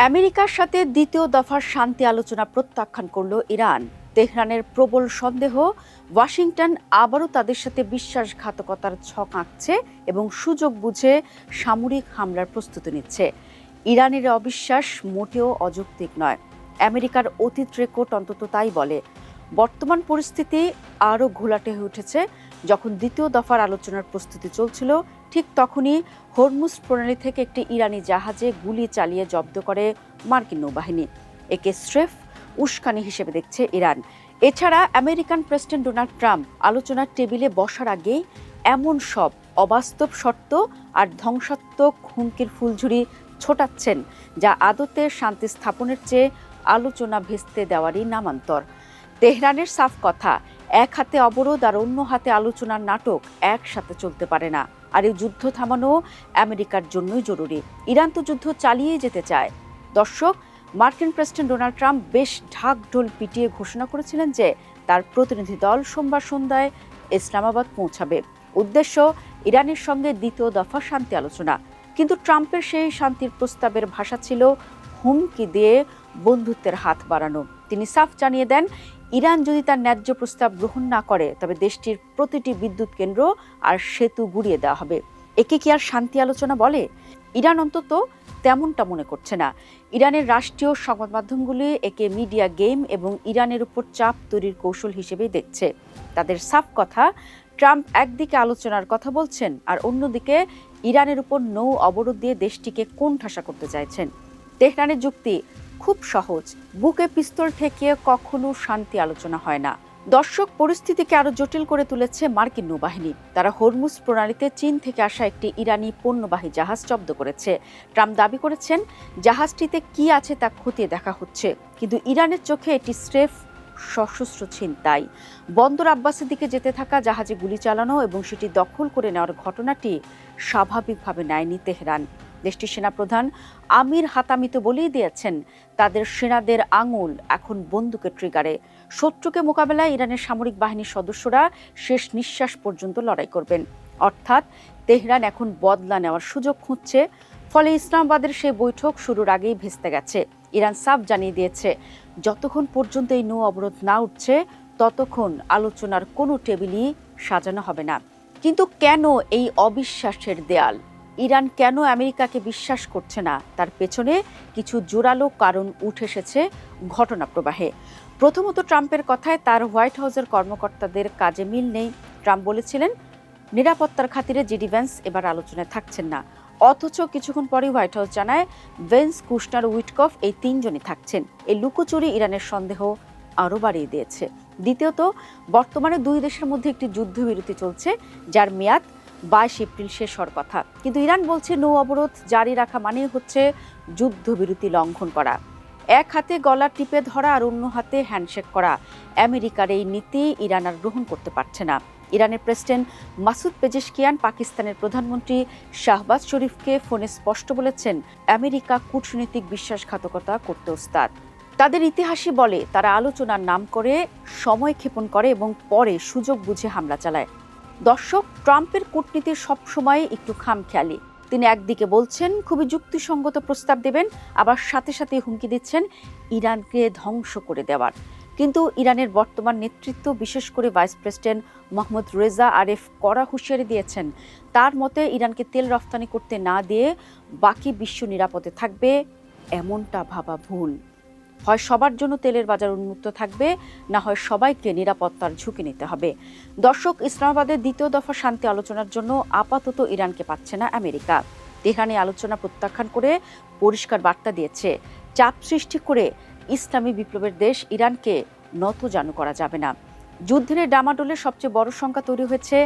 আমেরিকার সাথে দ্বিতীয় দফার শান্তি আলোচনা প্রত্যাখ্যান করল ইরান। তেহরানের প্রবল সন্দেহ ওয়াশিংটন আবারও তাদের সাথে বিশ্বাসঘাতকতার ছক আঁকছে এবং সুযোগ বুঝে সামরিক হামলার প্রস্তুতি নিচ্ছে। ইরানের অবিশ্বাস মোটেও অযৌক্তিক নয়। আমেরিকার অতীত রেকর্ড অন্তত তাই বলে। বর্তমান পরিস্থিতি আরও ঘোলাটে হয়ে উঠেছে। যখন দ্বিতীয় দফার আলোচনার প্রস্তুতি চলছিল, ঠিক তখনই হরমুজ প্রণালী থেকে একটি ইরানি জাহাজে গুলি চালিয়ে জব্দ করে মার্কিন নৌবাহিনী। একে স্রেফ উস্কানি হিসেবে দেখছে ইরান। এছাড়া আমেরিকান প্রেসিডেন্ট ডোনাল্ড ট্রাম্প আলোচনার টেবিলে বসার আগেই এমন সব অবাস্তব শর্ত আর ধ্বংসাত্মক হুমকির ফুলঝুরি ছোটাচ্ছেন, যা আদতে শান্তি স্থাপনের চেয়ে আলোচনা ভেস্তে দেওয়ারই নামান্তর। তেহরানের সাফ কথা, এক হাতে অবরোধ আর অন্য হাতে আলোচনার নাটক একসাথে চলতে পারে না। আর এই যুদ্ধ থামানো আমেরিকার জন্যই জরুরি। ইরান তো যুদ্ধ চালিয়ে যেতে চায়। দর্শক, মার্কিন প্রেসিডেন্ট ডোনাল্ড ট্রাম্প বেশ ঢাকঢোল পিটিয়ে ঘোষণা করেছিলেন যে তার প্রতিনিধি দল সোমবার সন্ধ্যায় ইসলামাবাদ পৌঁছাবে। উদ্দেশ্য ইরানের সঙ্গে দ্বিতীয় দফা শান্তি আলোচনা। কিন্তু ট্রাম্পের সেই শান্তির প্রস্তাবের ভাষা ছিল হুমকি দিয়ে বন্ধুত্বের হাত বাড়ানো। তিনি সাফ জানিয়ে দেন, ইরান যদি তার ন্যায্য প্রস্তাব গ্রহণ না করে তবে দেশটির প্রতিটি বিদ্যুৎ কেন্দ্র আর সেতু গুঁড়িয়ে দেওয়া হবে। একে কি আর শান্তি আলোচনা বলে? ইরান অন্তত তেমনটা মনে করছে না। ইরানের রাষ্ট্রীয় সংবাদ মাধ্যমগুলি একে মিডিয়া গেম এবং ইরানের উপর চাপ তৈরির কৌশল হিসেবেই দেখছে। তাদের সাফ কথা, ট্রাম্প একদিকে আলোচনার কথা বলছেন আর অন্যদিকে ইরানের উপর নৌ অবরোধ দিয়ে দেশটিকে কোণঠাসা করতে চাইছেন। তেহরানের যুক্তি খুব সহজ, বুকে পিস্তল ঠেকিয়ে কখনো শান্তি আলোচনা হয় না। দর্শক, পরিস্থিতিকে আরো জটিল করে তুলেছে মার্কিন নৌবাহিনী। তারা হরমুজ প্রণালীতে চীন থেকে আসা একটি ইরানি পণ্যবাহী জাহাজ জব্দ করেছে। ট্রাম্প দাবি করেছেন জাহাজটিতে কি আছে তা খতিয়ে দেখা হচ্ছে, কিন্তু ইরানের চোখে এটি স্রেফ সশস্ত্র ছিনতাই। বন্দর আব্বাসের দিকে যেতে থাকা জাহাজে গুলি চালানো এবং সেটি দখল করে নেওয়ার ঘটনাটি স্বাভাবিকভাবে নেয়নি তেহরান। দেশটির সেনাপ্রধান আমির হাতামি তো বলেই দিয়েছেন তাদের সেনাদের আঙুল এখন বন্দুকের ট্রিগারে। শত্রুকে মোকাবেলায় ইরানের সামরিক বাহিনীর সদস্যরা শেষ নিঃশ্বাস পর্যন্ত লড়াই করবেন। অর্থাৎ তেহরান এখন বদলা নেওয়ার সুযোগ খুঁজছে। ফলে ইসলামাবাদের সেই বৈঠক শুরুর আগেই ভেস্তে গেছে। ইরান সাফ জানিয়ে দিয়েছে, যতক্ষণ পর্যন্ত এই নৌ অবরোধ না উঠছে ততক্ষণ আলোচনার কোনো টেবিলই সাজানো হবে না। কিন্তু কেন এই অবিশ্বাসের দেয়াল? ইরান কেন আমেরিকাকে বিশ্বাস করছে না? তার পেছনে কিছু জোরালো কারণ উঠে এসেছে ঘটনা প্রবাহে। প্রথমত, ট্রাম্পের কথায় তার হোয়াইট হাউসের কর্মকর্তাদের কাজে মিল নেই। ট্রাম্প বলেছিলেন নিরাপত্তার খাতিরে জেডি ভ্যান্স এবার আলোচনায় থাকছেন না। অথচ কিছুক্ষণ পরে হোয়াইট হাউস জানায় ভেন্স, কুশনার, উইটকফ এই তিনজনই থাকছেন। এই লুকোচুরি ইরানের সন্দেহ আরও বাড়িয়ে দিয়েছে। দ্বিতীয়ত, বর্তমানে দুই দেশের মধ্যে একটি যুদ্ধবিরতি চলছে, যার মেয়াদ 22 এপ্রিল শেষ হওয়ার কথা। কিন্তু ইরান বলছে নৌ অবরোধ জারি রাখা মানেই হচ্ছে যুদ্ধবিরতি লঙ্ঘন করা। এক হাতে গলা টিপে ধরা আর অন্য হাতে হ্যান্ডশেক করা। আমেরিকার এই নীতি ইরান আর গ্রহণ করতে পারছে না। ইরানের প্রেসিডেন্ট মাসুদ পেজেশকিয়ান পাকিস্তানের প্রধানমন্ত্রী শাহবাজ শরীফকে ফোনে স্পষ্ট বলেছেন, আমেরিকা কূটনৈতিক বিশ্বাসঘাতকতা করতে ওস্তাদ। তাদের ইতিহাসই বলে তারা আলোচনার নাম করে সময় ক্ষেপণ করে এবং পরে সুযোগ বুঝে হামলা চালায়। দর্শক, ট্রাম্পের কূটনীতি সবসময় একটু খামখেয়ালি। তিনি একদিকে বলছেন খুবই যুক্তিসঙ্গত প্রস্তাব দেবেন, আবার সাথে সাথে হুমকি দিচ্ছেন ইরানকে ধ্বংস করে দেওয়ার। কিন্তু ইরানের বর্তমান নেতৃত্ব, বিশেষ করে ভাইস প্রেসিডেন্ট মোহাম্মদ রেজা আরেফ কড়া হুঁশিয়ারি দিয়েছেন। তার মতে ইরানকে তেল রফতানি করতে না দিয়ে বাকি বিশ্ব নিরাপদে থাকবে, এমনটা ভাবা ভুল। হয় সবার জন্য তেলের বাজার উন্মুক্ত থাকবে, না হয় সবাইকে নিরাপত্তার ঝুঁকি নিতে হবে। দর্শক, ইসলামাবাদের দ্বিতীয় দফা শান্তি আলোচনার জন্য আপাতত ইরানকে পাচ্ছে না আমেরিকা। তেহরানে আলোচনা প্রত্যাখ্যান করে পরিষ্কার বার্তা দিয়েছে, চাপ সৃষ্টি করে ইসলামী বিপ্লবের দেশ ইরানকে নতজানু করা যাবে না। যুদ্ধের ডামাডোলের সবচেয়ে বড় সংখ্যা তৈরি হয়েছে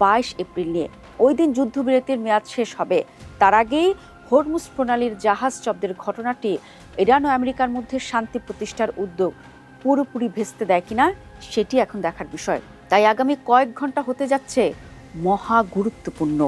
22 এপ্রিল নিয়ে। ওই দিন যুদ্ধবিরতির মেয়াদ শেষ হবে। তার আগেই হরমুজ প্রণালীর জাহাজ জব্দের ঘটনাটি ইরান ও আমেরিকার মধ্যে শান্তি প্রতিষ্ঠার উদ্যোগ পুরোপুরি ভেস্তে দেয় কিনা সেটি এখন দেখার বিষয়। তাই আগামী কয়েক ঘন্টা হতে যাচ্ছে মহা গুরুত্বপূর্ণ।